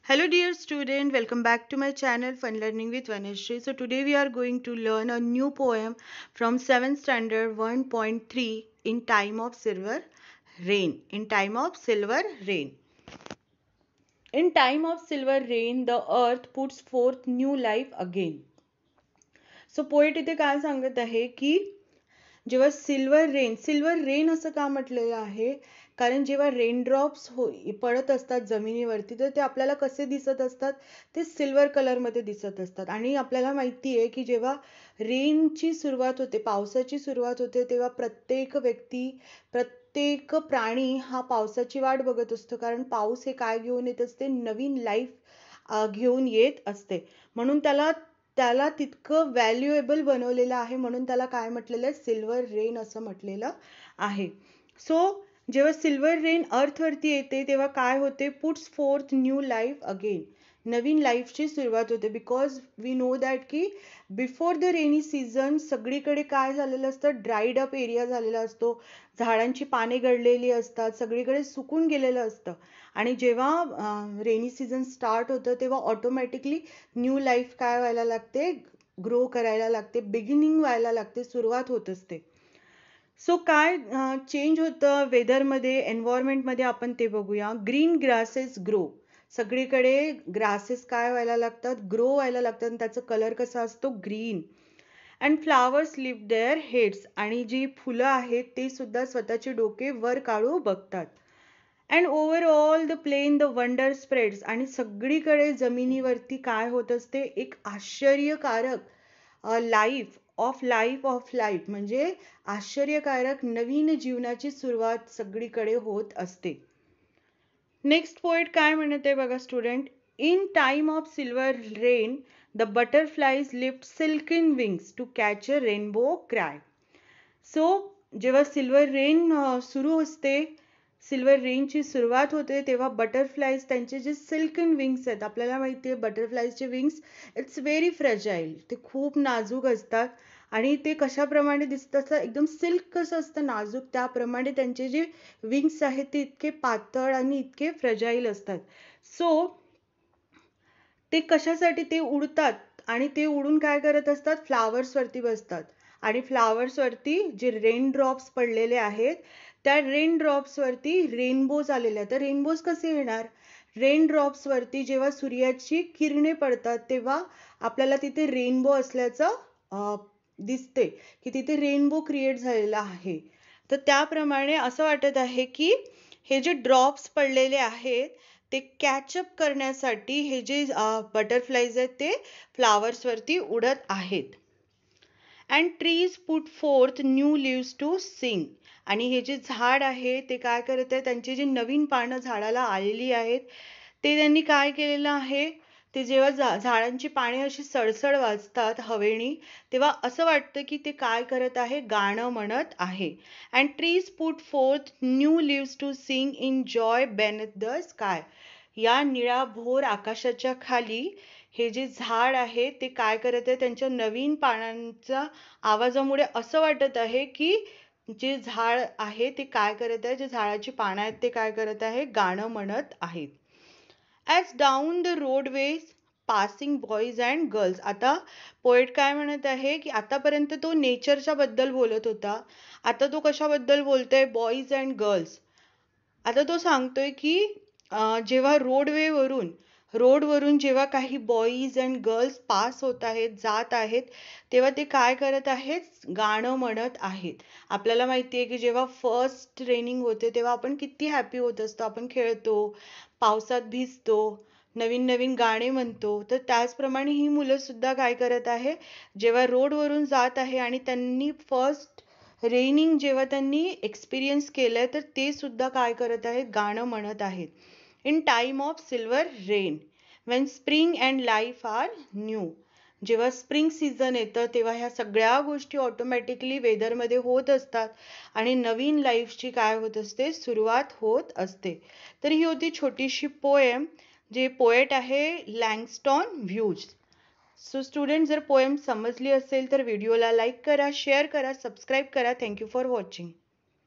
Hello dear student, welcome back to my channel Fun Learning with Vanashri. So today we are going to learn a new poem from 7th standard 1.3 in time of silver rain. In time of silver rain. In time of silver rain, the earth puts forth new life again. So poet इथे काय सांगत आहे की जेव्हा silver rain असं का म्हटलेलं आहे, कारण जेव्हा रेनड्रॉप्स पडत असतात जमिनीवरती तर ते आपल्याला कसे दिसत असतात, ते सिल्वर कलरमध्ये दिसत असतात. आणि आपल्याला माहिती आहे की जेव्हा रेनची सुरुवात होते, पावसाची सुरुवात होते, तेव्हा प्रत्येक व्यक्ती, प्रत्येक प्राणी हा पावसाची वाट बघत असतो, कारण पाऊस हे काय घेऊन येत असते, नवीन लाईफ घेऊन येत असते. म्हणून त्याला त्याला तितकं व्हॅल्युएबल बनवलेलं आहे, म्हणून त्याला काय म्हटलेलं आहे, सिल्वर रेन असं म्हटलेलं आहे. सो जेव्हा सिल्वर रेन अर्थवरती येते तेव्हा काय होते, puts forth new life again, नवीन लाईफची सुरुवात होते. बिकॉज वी नो दॅट की बिफोर द रेनी सीझन सगळीकडे काय झालेलं असतं, ड्राईड अप एरिया झालेला असतो, झाडांची पाने गळलेली असतात, सगळीकडे सुकून गेलेलं असतं. आणि जेव्हा रेनी सीझन स्टार्ट होतं तेव्हा ऑटोमॅटिकली न्यू लाईफ काय व्हायला लागते, ग्रो करायला लागते, बिगिनिंग व्हायला लागते, सुरुवात होत असते. सो काय चेंज होतं वेदरमध्ये, एन्व्हायरमेंटमध्ये, आपण ते बघूया. ग्रीन ग्रासेस ग्रो, सगळीकडे ग्रासेस काय व्हायला लागतात, ग्रो व्हायला लागतात, आणि त्याचा कलर कसा असतो, green. And flowers lift their heads, आणि जी फुलं आहेत ते सुद्धा स्वतःचे डोके वर काढू बघतात. And overall the plain the wonder spreads, आणि सगळीकडे जमिनीवरती काय होत असते, एक आश्चर्यकारक लाईफ म्हणजे आश्चर्यकारक नवीन जीवनाची सुरुवात सगळीकडे होत असते. नेक्स्ट पोएट काय म्हणते बघा student. In time of silver rain the butterflies lift silken wings to catch a rainbow cry. So जेव्हा सिल्वर रेन सुरू असते, सिल्वर रेनची सुरुवात होते, तेव्हा बटरफ्लाईज त्यांचे जे सिल्कन विंग्स आहेत, आपल्याला माहिती आहे बटरफ्लाईजचे विंग्स इट्स व्हेरी फ्रेजाईल, ते खूप नाजूक असतात. आणि ते कशाप्रमाणे दिसतात, एकदम सिल्क कसं असतं नाजूक, त्याप्रमाणे त्यांचे जे विंग्स आहेत ते इतके पातळ आणि इतके फ्रेजाईल असतात. सो ते कशासाठी, ते उडतात आणि ते उडून काय करत असतात, फ्लावर्सवरती बसतात. आणि फ्लावर्सवरती जे रेन ड्रॉप्स पडलेले आहेत, त्या रेन ड्रॉप्सवरती रेनबोज आलेले आहेत. तर रेनबोज कसे येणार, रेन ड्रॉप्सवरती जेव्हा सूर्याची किरणे पडतात तेव्हा आपल्याला तिथे रेनबो असल्याचं दिसते, की तिथे रेनबो क्रिएट झालेला आहे. तर त्याप्रमाणे असं वाटत आहे की हे जे ड्रॉप्स पडलेले आहेत ते कॅचअप करण्यासाठी हे जे बटरफ्लाईज आहेत ते फ्लावर्सवरती उडत आहेत. And trees put forth new leaves to sing, आणि हे जे झाड आहे ते काय करत आहे, त्यांची जी नवीन पानं झाडाला आलेली आहेत ते त्यांनी काय केलेलं आहे, ते जेव्हा झाडांची पाने अशी सळसळ वाजतात हवेनी, तेव्हा असं वाटतं की ते काय करत आहे, गाणं म्हणत आहे. And trees put forth new leaves to sing in joy beneath the sky. या निळाभोर आकाशाच्या खाली हे जे झाड आहे ते काय करत आहे, त्यांच्या नवीन पानांच्या आवाजामुळे असं वाटत आहे की जे झाड आहे ते काय करत आहे, जे झाडाची पानं आहेत ते काय करत आहे, गाणं म्हणत आहेत. As down the roadways passing boys and girls. आता पोएट काय म्हणत आहे की आतापर्यंत तो नेचरच्या बद्दल बोलत होता, आता तो कशाबद्दल बोलतोय, बॉईज अँड गर्ल्स. आता तो सांगतोय की जेव्हा रोडवरून जेव्हा काही बॉईज अँड गर्ल्स पास होत आहेत, जात आहेत, तेव्हा ते काय करत आहेत, गाणं म्हणत आहेत. आपल्याला माहिती आहे की जेव्हा फर्स्ट रेनिंग होते तेव्हा आपण किती हॅपी होत असतो, आपण खेळतो, पावसात भिजतो, नवीन नवीन गाणे म्हणतो. तर त्याचप्रमाणे ही मुलं सुद्धा काय करत आहे, जेव्हा रोडवरून जात आहे आणि त्यांनी फर्स्ट रेनिंग जेव्हा त्यांनी एक्सपिरियन्स केलंय, तर ते सुद्धा काय करत आहेत, गाणं म्हणत आहेत. In time of silver rain when spring and life are new. जेव्हा स्प्रिंग सीझन येतं तेव्हा ह्या सगळ्या गोष्टी ऑटोमॅटिकली वेदरमध्ये होत असतात आणि नवीन लाईफची काय होत असते, सुरुवात होत असते. तर ही होती छोटीशी पोएम, जे पोएट आहे लँगस्टॉन व्ह्यूज. सो स्टुडंट, जर पोएम समजली असेल तर व्हिडिओला लाईक करा, शेअर करा, सबस्क्राईब करा. Thank you for watching.